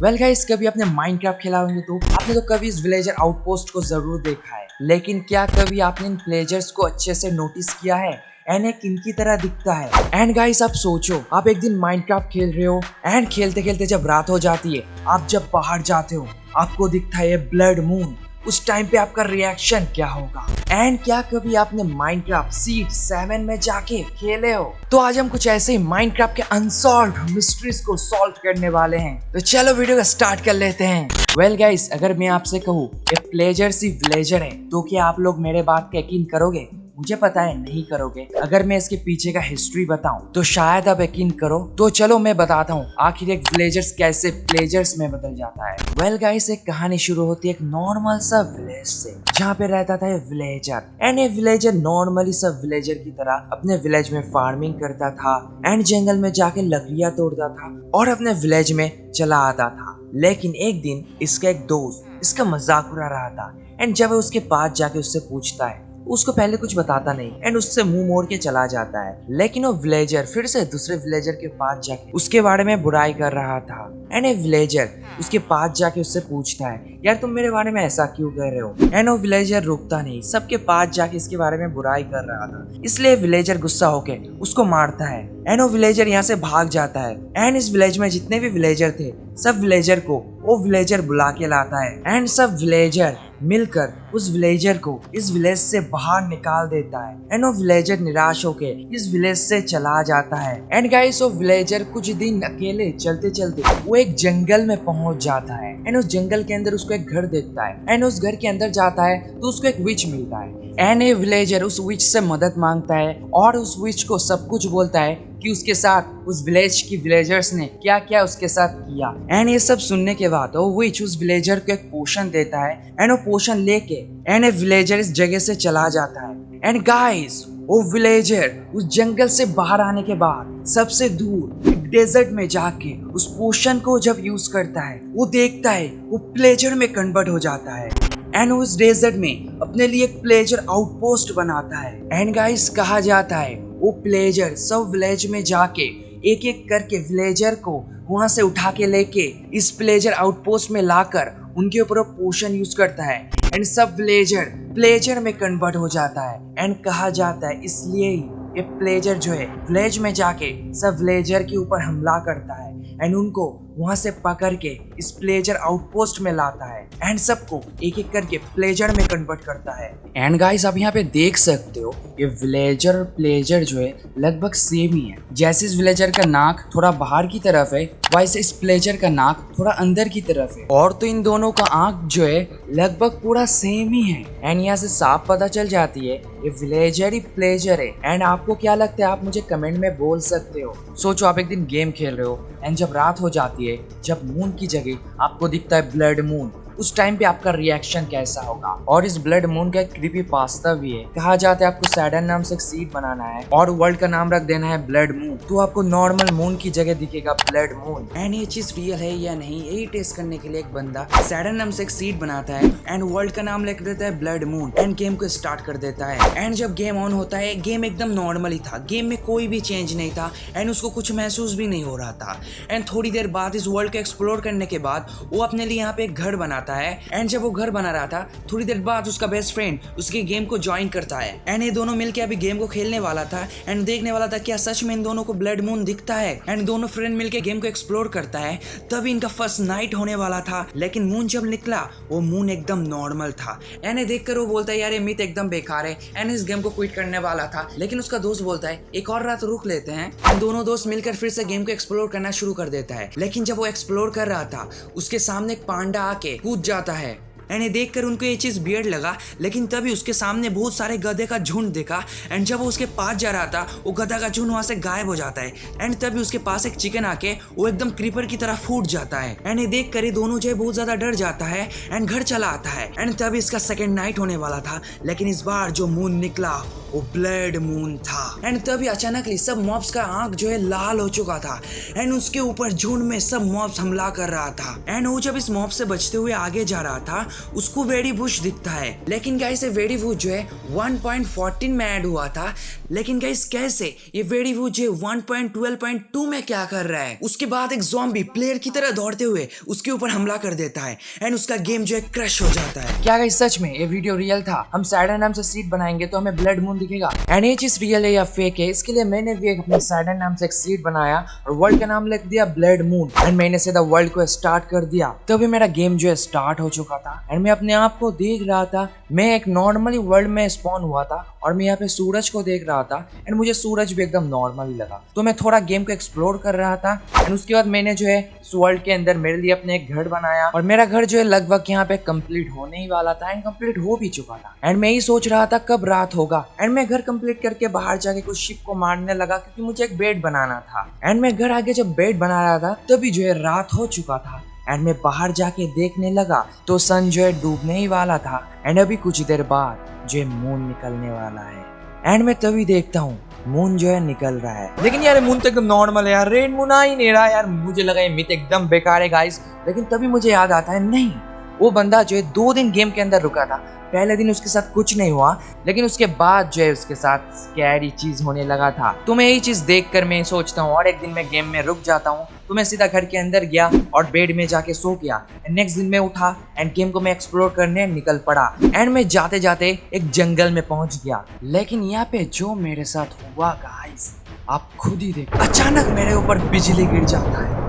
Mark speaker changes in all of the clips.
Speaker 1: Well guys, कभी आपने Minecraft खेला होंगे तो आपने तो कभी इस विलेजर आउटपोस्ट को जरूर देखा है, लेकिन क्या कभी आपने इन विलेजर्स को अच्छे से नोटिस किया है एंड ये किनकी तरह दिखता है। एंड गाइस, आप सोचो, आप एक दिन माइनक्राफ्ट खेल रहे हो एंड खेलते खेलते जब रात हो जाती है, आप जब बाहर जाते हो आपको दिखता है ये ब्लड मून। उस टाइम पे आपका रिएक्शन क्या होगा? एंड क्या कभी आपने माइनक्राफ्ट सीड 7 में जाके खेले हो? तो आज हम कुछ ऐसे ही माइनक्राफ्ट के अनसॉल्व्ड मिस्ट्रीज को सॉल्व करने वाले हैं। तो चलो वीडियो का स्टार्ट कर लेते हैं। वेल गाइस, अगर मैं आपसे कहूँ ये प्लेजर सी विलेजर है तो क्या आप लोग मेरे बात का यकीन करोगे? मुझे पता है नहीं करोगे। अगर मैं इसके पीछे का हिस्ट्री बताऊं तो शायद आप यकीन करो। तो चलो मैं बताता हूँ आखिर एक विलेजर्स कैसे प्लेजर्स में बदल जाता है। वेल गाइस, एक कहानी शुरू होती है एक नॉर्मल सा विलेज से, जहाँ पे रहता था ये विलेजर। एंड ये विलेजर नॉर्मली सब विलेजर की तरह अपने विलेज में फार्मिंग करता था एंड जंगल में जाके लकड़ियां तोड़ता था और अपने विलेज में चला आता था। लेकिन एक दिन इसका एक दोस्त इसका मजाक उड़ा रहा था एंड जब उसके पास जाके उससे पूछता है, उसको पहले कुछ बताता नहीं एंड उससे मुंह मोड़ के चला जाता है। लेकिन वो विलेजर फिर से दूसरे विलेजर के पास जाके उसके बारे में बुराई कर रहा था एंड ये विलेजर उसके पास जाके उससे पूछता है, यार तुम मेरे बारे में ऐसा क्यों कह रहे हो? एंड वो विलेजर रुकता नहीं, सबके पास जाके इसके बारे में बुराई कर रहा था। इसलिए विलेजर गुस्सा होके उसको मारता है एंड वो विलेजर यहाँ से भाग जाता है। एंड इस विलेज में जितने भी विलेजर थे सब विलेजर को वो विलेजर बुला के लाता है एंड सब विलेजर मिलकर उस विलेजर को इस विलेज से बाहर निकाल देता है। एंड वो विलेजर निराश होके इस विलेज से चला जाता है। एंड गाइस, वो विलेजर कुछ दिन अकेले चलते चलते वो एक जंगल में पहुंच जाता है एंड उस जंगल के अंदर उसको एक घर देखता है एंड उस घर के अंदर जाता है तो उसको एक विच मिलता है एंड ये विलेजर उस विच से मदद मांगता है और उस विच को सब कुछ बोलता है कि उसके साथ उस विलेज की विलेजर्स ने क्या क्या उसके साथ किया। एंड ये सब सुनने के बाद वो विच उस विलेजर को एक पोशन देता है एंड वो पोशन लेके एंड ये विलेजर इस जगह से चला जाता है। एंड गाइस, वो विलेजर उस जंगल से बाहर आने के बाद सबसे दूर एक डेजर्ट में जाके उस पोशन को जब यूज करता है, वो देखता है वो प्लेजर में कन्वर्ट हो जाता है एंड उस डेजर्ट में अपने लिए एक प्लेजर आउटपोस्ट बनाता है। एंड गाइस, कहा जाता है वो प्लेजर सब विलेज में जाके एक एक करके विलेजर को वहां से उठा के लेके इस प्लेजर आउटपोस्ट में लाकर उनके ऊपर पोशन यूज करता है एंड सब विलेजर प्लेजर में कन्वर्ट हो जाता है। एंड कहा जाता है इसलिए ही ये प्लेजर जो है विलेज में जाके सब विलेजर के ऊपर हमला करता है एंड उनको वहां से पकड़ के इस प्लेजर आउटपोस्ट में लाता है एंड सबको एक एक करके प्लेजर में कन्वर्ट करता है। एंड गाइस, आप यहाँ पे देख सकते हो ये विलेजर और प्लेजर जो है लगभग सेम ही है। जैसे इस विलेजर का नाक थोड़ा बाहर की तरफ है, वैसे इस प्लेजर का नाक थोड़ा अंदर की तरफ है और तो इन दोनों का आंख जो है लगभग पूरा सेम ही है। एंड यहाँ से साफ पता चल जाती है ये विलेजर ही प्लेजर है। एंड आपको क्या लगता है? आप मुझे कमेंट में बोल सकते हो। सोचो, आप एक दिन गेम खेल रहे हो एंड जब रात हो जाती है, जब मून की जगह आपको दिखता है ब्लड मून, उस टाइम पे आपका रिएक्शन कैसा होगा? और इस ब्लड मून का एक क्रीपी पास्ता भी है। कहा जाता है आपको सैडन नाम से एक सीड बनाना है और वर्ल्ड का नाम रख देना है ब्लड मून, तो आपको नॉर्मल मून की जगह दिखेगा ब्लड मून। एंड ये चीज रियल है या नहीं, यही टेस्ट करने के लिए एक बंदा सैडन नाम से एक सीड बनाता है एंड वर्ल्ड का नाम लिख देता है ब्लड मून एंड गेम को स्टार्ट कर देता है। एंड जब गेम ऑन होता है, गेम एकदम नॉर्मल ही था, गेम में कोई भी चेंज नहीं था एंड उसको कुछ महसूस भी नहीं हो रहा था। एंड थोड़ी देर बाद इस वर्ल्ड को एक्सप्लोर करने के बाद वो अपने लिए यहाँ पे एक घर बनाता है। एंड जब वो घर बना रहा था, थोड़ी देर बाद उसका बेस्ट फ्रेंड उसके गेम को ज्वाइन करता है एंड ये दोनों मिलके अभी गेम को खेलने वाला था एंड देखने वाला था क्या सच में इन दोनों को ब्लड मून दिखता है। एंड दोनों फ्रेंड मिलके गेम को एक्सप्लोर करता है। तभी इनका फर्स्ट नाइट होने वाला था, लेकिन मून जब निकला वो मून एकदम नॉर्मल था। एंड ये देखकर वो बोलता है यार ये मिथ एकदम बेकार है एंड इस गेम को क्विट करने वाला था। लेकिन उसका दोस्त बोलता है एक और रात रुक लेते हैं। एंड दोनों दोस्त मिलकर फिर से गेम को एक्सप्लोर करना शुरू कर देता है। लेकिन जब वो एक्सप्लोर कर रहा था, उसके सामने एक पांडा आके कूद जाता है एंड ये देखकर उनको ये चीज वियर्ड लगा। लेकिन तभी उसके सामने बहुत सारे गधे का झुंड देखा एंड जब वो उसके पास जा रहा था, वो गधा का झुंड वहां से गायब हो जाता है। एंड तभी उसके पास एक चिकन आके वो एकदम क्रीपर की तरह फूट जाता है। एंड ये देखकर ये दोनों जो है बहुत ज्यादा डर जाता है एंड घर चला आता है। एंड तभी इसका सेकंड नाइट होने वाला था, लेकिन इस बार जो मून निकला वो ब्लड मून था। एंड तभी अचानकली सब मॉब्स का आंख जो है लाल हो चुका था एंड उसके ऊपर झुंड में सब मॉब्स हमला कर रहा था। एंड वो जब इस मॉब से बचते हुए आगे जा रहा था उसको वेडी बुश दिखता है, लेकिन गाइस ये वेडी बुश जो है 1.14 में ऐड हुआ था। लेकिन गाइस कैसे ये वेडी बुश जो 1.12.2 में क्या कर रहा है? उसके बाद एक ज़ॉम्बी प्लेयर की तरह दौड़ते हुए उसके ऊपर हमला कर देता है एंड उसका गेम जो है क्रश हो जाता है। क्या गाइस सच में ये वीडियो रियल था? हम सैटर्न नाम से सीड बनाएंगे तो हमें ब्लड मून दिखेगा। एंड ये चीज रियल है या फेक है, इसके लिए मैंने भी एक अपने सैटर्न नाम से एक सीड बनाया और वर्ल्ड का नाम लिख दिया ब्लड मून एंड मैंने सीधा वर्ल्ड को स्टार्ट कर दिया। तभी मेरा गेम जो है स्टार्ट हो चुका था एंड मैं अपने आप को देख रहा था। मैं एक नॉर्मली वर्ल्ड में स्पॉन हुआ था और मैं यहाँ पे सूरज को देख रहा था एंड मुझे सूरज भी एकदम नॉर्मल ही लगा। तो मैं थोड़ा गेम को एक्सप्लोर कर रहा था एंड उसके बाद मैंने जो है इस वर्ल्ड के अंदर मेरे लिए अपने एक घर बनाया और मेरा घर जो है लगभग यहाँ पे कंप्लीट होने ही वाला था एंड कंप्लीट हो भी चुका था। एंड मैं ही सोच रहा था कब रात होगा एंड मैं घर कंप्लीट करके बाहर जाके कुछ शिप को मारने लगा क्योंकि मुझे एक बेड बनाना था। एंड मैं घर आगे जब बेड बना रहा था तभी जो है रात हो चुका था एंड मैं बाहर जाके देखने लगा तो सन जो है डूबने ही वाला था एंड अभी कुछ देर बाद जो है मून निकलने वाला है। एंड मैं तभी देखता हूँ मून जो है निकल रहा है, लेकिन यार मून तो एकदम नॉर्मल है यार, रेड मून आ ही नहीं रहा यार। मुझे लगा ये मिथ एकदम बेकार है गाइस, लेकिन तभी मुझे याद आता है नहीं, वो बंदा जो है 2 दिन गेम के अंदर रुका था। पहले दिन उसके साथ कुछ नहीं हुआ लेकिन उसके बाद जो है उसके साथ स्कैरी चीज होने लगा था। तो मैं यही चीज देखकर मैं सोचता हूँ और एक दिन मैं गेम में रुक जाता हूँ। तो मैं सीधा घर के अंदर गया और बेड में जाके सो गया। नेक्स्ट दिन मैं उठा एंड गेम को मैं एक्सप्लोर करने निकल पड़ा एंड मैं जाते जाते एक जंगल में पहुंच गया। लेकिन यहाँ पे जो मेरे साथ हुआ गाइस आप खुद ही देखो, अचानक मेरे ऊपर बिजली गिर जाता है।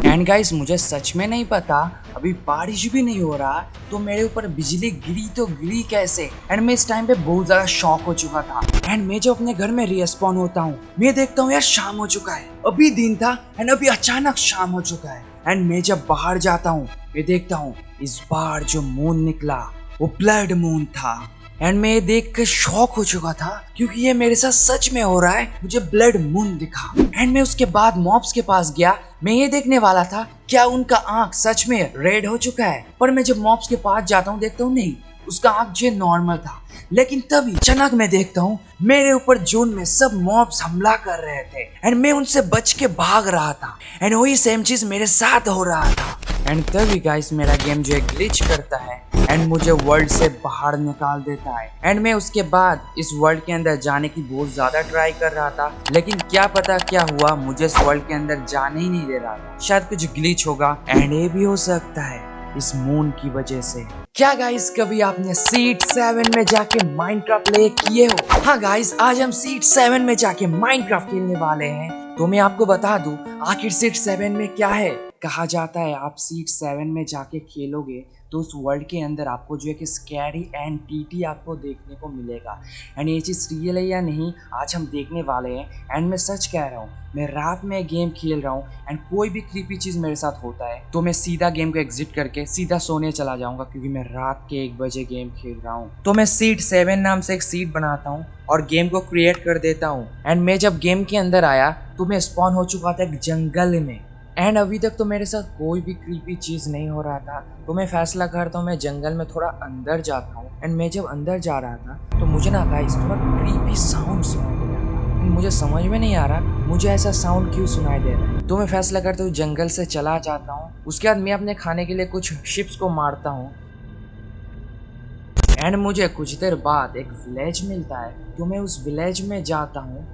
Speaker 1: एंड गाइस मुझे सच में नहीं पता, अभी बारिश भी नहीं हो रहा तो मेरे ऊपर बिजली गिरी तो गिरी कैसे। एंड मैं इस टाइम पे बहुत ज्यादा शॉक हो चुका था। एंड मैं जब अपने घर में रिस्पॉन होता हूँ मैं देखता हूँ यार शाम हो चुका है, अभी दिन था एंड अभी अचानक शाम हो चुका है। एंड मैं जब बाहर जाता हूँ मैं देखता हूँ इस बार जो मून निकला वो ब्लड मून था। एंड मैं ये देख कर शॉक हो चुका था क्योंकि ये मेरे साथ सच में हो रहा है, मुझे ब्लड मून दिखा। एंड मैं उसके बाद मॉब्स के पास गया, मैं ये देखने वाला था क्या उनका आंख सच में रेड हो चुका है। पर मैं जब मॉब्स के पास जाता हूँ देखता हूँ नहीं, उसका आंख जो नॉर्मल था। लेकिन तभी अचानक मैं देखता हूँ मेरे ऊपर जून में सब मॉब्स हमला कर रहे थे एंड मैं उनसे बच के भाग रहा था एंड वही सेम चीज मेरे साथ हो रहा था। एंड तभी गाइस मेरा गेम जो है ग्लिच करता है एंड मुझे वर्ल्ड से बाहर निकाल देता है। एंड मैं उसके बाद इस वर्ल्ड के अंदर जाने की बहुत ज्यादा ट्राई कर रहा था, लेकिन क्या पता क्या हुआ, मुझे इस वर्ल्ड के अंदर जाने ही नहीं दे रहा था। शायद कुछ ग्लिच होगा एंड ये भी हो सकता है इस मून की वजह से। क्या गाइस कभी आपने सीड 7 में जाके माइनक्राफ्ट प्ले किए हो? हाँ गाइस आज हम सीड 7 में जाके माइनक्राफ्ट खेलने वाले हैं। तो मैं आपको बता दूं आखिर सीड 7 में क्या है। कहा जाता है आप सीड 7 में जाके खेलोगे तो उस वर्ल्ड के अंदर आपको जो है कि स्कैरी एंटिटी आपको देखने को मिलेगा। एंड ये चीज़ रियल है या नहीं आज हम देखने वाले हैं। एंड मैं सच कह रहा हूँ, मैं रात में गेम खेल रहा हूँ एंड कोई भी क्रीपी चीज़ मेरे साथ होता है तो मैं सीधा गेम को एग्जिट करके सीधा सोने चला जाऊंगा क्योंकि मैं रात के 1 बजे गेम खेल रहा हूँ। तो मैं सीड 7 नाम से एक सीड बनाता हूँ और गेम को क्रिएट कर देता हूँ। एंड मैं जब गेम के अंदर आया तो मैं स्पॉन हो चुका था एक जंगल में एंड अभी तक तो मेरे साथ कोई भी क्रीपी चीज़ नहीं हो रहा था। तो मैं फैसला करता हूँ मैं जंगल में थोड़ा अंदर जाता हूँ। एंड मैं जब अंदर जा रहा था तो मुझे ना गाइस थोड़ा क्रीपी साउंड सुनाई दे रहा था। मुझे समझ में नहीं आ रहा मुझे ऐसा साउंड क्यों सुनाई दे रहा है। तो मैं फैसला करता हूँ जंगल से चला जाता हूँ। उसके बाद मैं अपने खाने के लिए कुछ शिप्स को मारता हूँ एंड मुझे कुछ देर बाद एक विलेज मिलता है। तो मैं उस विलेज में जाता हूँ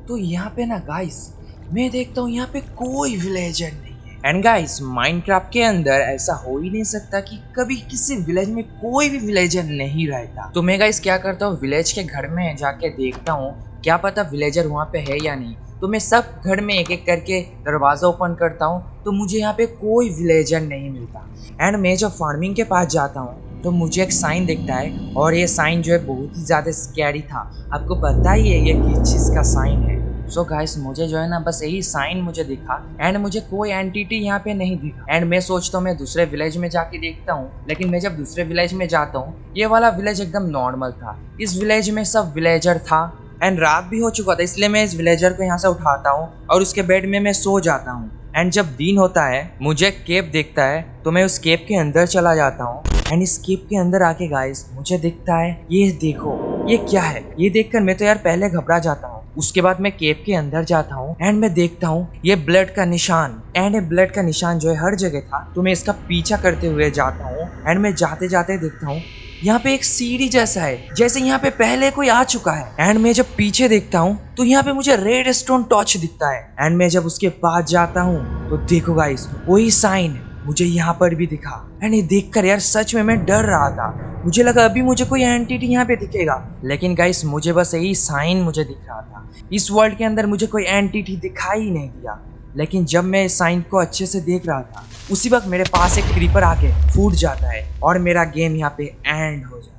Speaker 1: तो यहाँ पे ना गाइस मैं देखता हूँ यहाँ पे कोई विलेजर नहीं है। एंड गाइस माइनक्राफ्ट के अंदर ऐसा हो ही नहीं सकता कि कभी किसी विलेज में कोई भी विलेजर नहीं रहता। तो मैं गाइस क्या करता हूँ विलेज के घर में जाके देखता हूँ क्या पता विलेजर वहाँ पे है या नहीं। तो मैं सब घर में एक एक करके दरवाजा ओपन करता हूँ तो मुझे यहाँ पे कोई विलेजर नहीं मिलता। एंड मैं जब फार्मिंग के पास जाता हूँ तो मुझे एक साइन दिखता है और ये साइन जो है बहुत ही ज़्यादा स्कैरी था। आपको पता ही है ये किस चीज़ का साइन है। सो गाइस मुझे जो है ना बस यही साइन मुझे दिखा एंड मुझे कोई एंटिटी यहाँ पे नहीं दिखा। एंड मैं सोचता हूँ मैं दूसरे विलेज में जाके देखता हूँ, लेकिन मैं जब दूसरे विलेज में जाता हूँ ये वाला विलेज एकदम नॉर्मल था। इस विलेज में सब विलेजर था एंड रात भी हो चुका था, इसलिए मैं इस विलेजर को यहाँ से उठाता हूँ और उसके बेड में मैं सो जाता हूँ। एंड जब दिन होता है मुझे केव दिखता है तो मैं उस केव के अंदर चला जाता हूँ। एंड इस केव के अंदर आके गाइस मुझे दिखता है ये देखो ये क्या है? ये देखकर मैं तो यार पहले घबरा जाता हूँ। उसके बाद मैं केव के अंदर जाता हूँ एंड मैं देखता हूँ ये ब्लड का निशान, एंड ये ब्लड का निशान जो है हर जगह था। तो मैं इसका पीछा करते हुए जाता हूँ एंड मैं जाते जाते देखता हूँ यहाँ पे एक सीढ़ी जैसा है, जैसे यहाँ पे पहले कोई आ चुका है। एंड मैं जब पीछे देखता हूँ तो यहाँ पे मुझे रेड स्टोन टॉर्च दिखता है। एंड मैं जब उसके पास जाता हूँ तो देखो गाइस, वही साइन मुझे यहाँ पर भी दिखा। एंड ये देखकर यार सच में मैं डर रहा था। मुझे लगा अभी मुझे कोई एंटिटी यहाँ पे दिखेगा, लेकिन गाइस मुझे बस यही साइन मुझे दिख रहा था। इस वर्ल्ड के अंदर मुझे कोई एंटिटी दिखाई ही नहीं दिया। लेकिन जब मैं इस साइन को अच्छे से देख रहा था, उसी वक्त मेरे पास एक क्रीपर आके फूट जाता है और मेरा गेम यहाँ पे एंड हो जाता है।